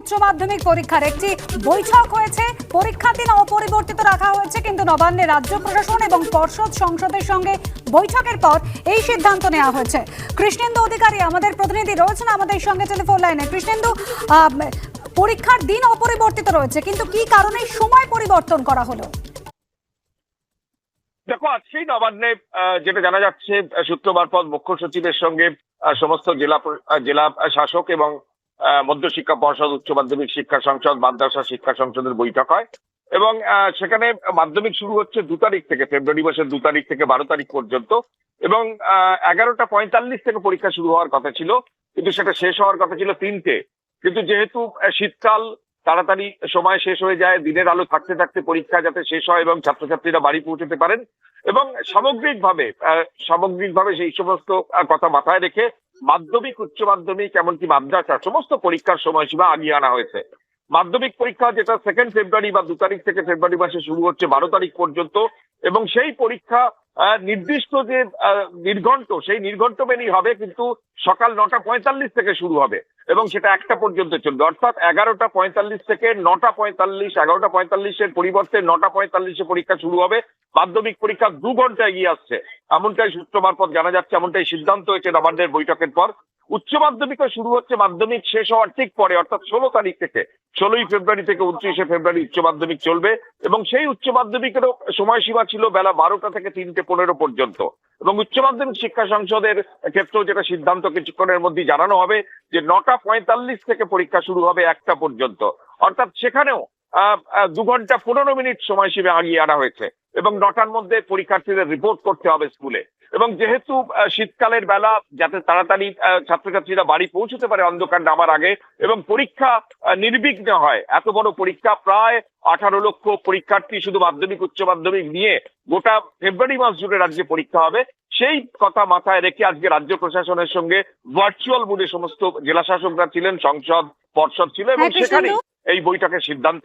উচ্চ মাধ্যমিক পরীক্ষার একটি বৈঠক হয়েছে। পরীক্ষার দিন অপরিবর্তিত রাখা হয়েছে, কিন্তু নবান্নে রাজ্য প্রশাসন এবং পর্ষদ সংসদের সঙ্গে বৈঠকের পর এই সিদ্ধান্ত নেওয়া হয়েছে। কৃষ্ণেন্দু অধিকারী আমাদের প্রতিনিধি রয়েছেন আমাদের সঙ্গে টেলিফোন লাইনে। কৃষ্ণেন্দু, পরীক্ষার দিন অপরিবর্তিত রয়েছে, কিন্তু কি কারণে সময় পরিবর্তন করা হলো? দেখো, আজকেই নবান্নে যেটা জানা যাচ্ছে, শুক্রবার পর মুখ্য সচিবের সঙ্গে সমস্ত জেলা শাসক এবং মধ্যশিক্ষা পর্ষদ, উচ্চ মাধ্যমিক শিক্ষা সংসদ, মাদ্রাসা শিক্ষা সংসদের বৈঠক হয় এবং সেখানে মাধ্যমিক শুরু হচ্ছে 2 তারিখ থেকে, ফেব্রুয়ারি মাসের 2 তারিখ থেকে 12 তারিখ পর্যন্ত এবং 11:45 থেকে পরীক্ষা শুরু হওয়ার কথা ছিল, কিন্তু সেটা শেষ হওয়ার কথা ছিল 3টে। কিন্তু যেহেতু শীতকাল, তাড়াতাড়ি সময় শেষ হয়ে যায়, দিনের আলো থাকতে থাকতে পরীক্ষা যাতে শেষ হয় এবং ছাত্রছাত্রীরা বাড়ি পৌঁছতে পারেন, এবং সামগ্রিকভাবে সেই সমস্ত কথা মাথায় রেখে মাধ্যমিক, উচ্চ মাধ্যমিক, এমনকি মাদ্রাসা সমস্ত পরীক্ষার সময়সীমা আগিয়ে আনা হয়েছে। মাধ্যমিক পরীক্ষা যেটা 2 ফেব্রুয়ারি বা 2 তারিখ থেকে ফেব্রুয়ারি মাসে শুরু হচ্ছে 12 তারিখ পর্যন্ত, এবং সেই পরীক্ষা নির্দিষ্ট যে নির্ঘণ্ট, সেই নির্ঘণ্ট মেনেই হবে, কিন্তু সকাল 9:45 থেকে শুরু হবে এবং সেটা 1টা পর্যন্ত চলবে। অর্থাৎ 11:45 থেকে 9:45, 11:45-এর পরিবর্তে 9:45-এ পরীক্ষা শুরু হবে। মাধ্যমিক পরীক্ষা 2 ঘন্টা এগিয়ে আসছে, এমনটাই সূত্র মারফত জানা যাচ্ছে, এমনটাই সিদ্ধান্ত হয়েছে নবান্নের বৈঠকের পর। উচ্চ মাধ্যমিকও শুরু হচ্ছে মাধ্যমিক শেষ হওয়ার ঠিক পরে, অর্থাৎ 16 তারিখ থেকে, 16ই ফেব্রুয়ারি থেকে 29শে ফেব্রুয়ারি উচ্চ মাধ্যমিক চলবে এবং সেই উচ্চ মাধ্যমিকেরও সময়সীমা ছিল বেলা 12টা থেকে 3:15 পর্যন্ত। এবং উচ্চ মাধ্যমিক শিক্ষা সংসদের ক্ষেত্রেও যেটা সিদ্ধান্ত কিছুক্ষণের মধ্যে জানানো হবে যে 9:45 থেকে পরীক্ষা শুরু হবে 1টা পর্যন্ত, অর্থাৎ সেখানেও 2 ঘন্টা 15 মিনিট সময়সীমা আগিয়ে আনা হয়েছে এবং 9টার মধ্যে পরীক্ষার্থীদের রিপোর্ট করতে হবে স্কুলে। এবং যেহেতু শীতকালের বেলা, যাতে তাড়াতাড়ি ছাত্রছাত্রীরা বাড়ি পৌঁছতে পারে অন্ধকার নামার আগে এবং পরীক্ষা নির্বিঘ্ন হয়, এত বড় পরীক্ষা, প্রায় 18 লক্ষ পরীক্ষার্থী শুধু মাধ্যমিক উচ্চ মাধ্যমিক নিয়ে গোটা ফেব্রুয়ারি মাস জুড়ে রাজ্যে পরীক্ষা হবে, সেই কথা মাথায় রেখে আজকে রাজ্য প্রশাসনের সঙ্গে ভার্চুয়াল মোডে সমস্ত জেলা শাসকরা ছিলেন, সংসদ, পর্ষদ ছিল এবং সেখানেই এই বৈঠকের সিদ্ধান্ত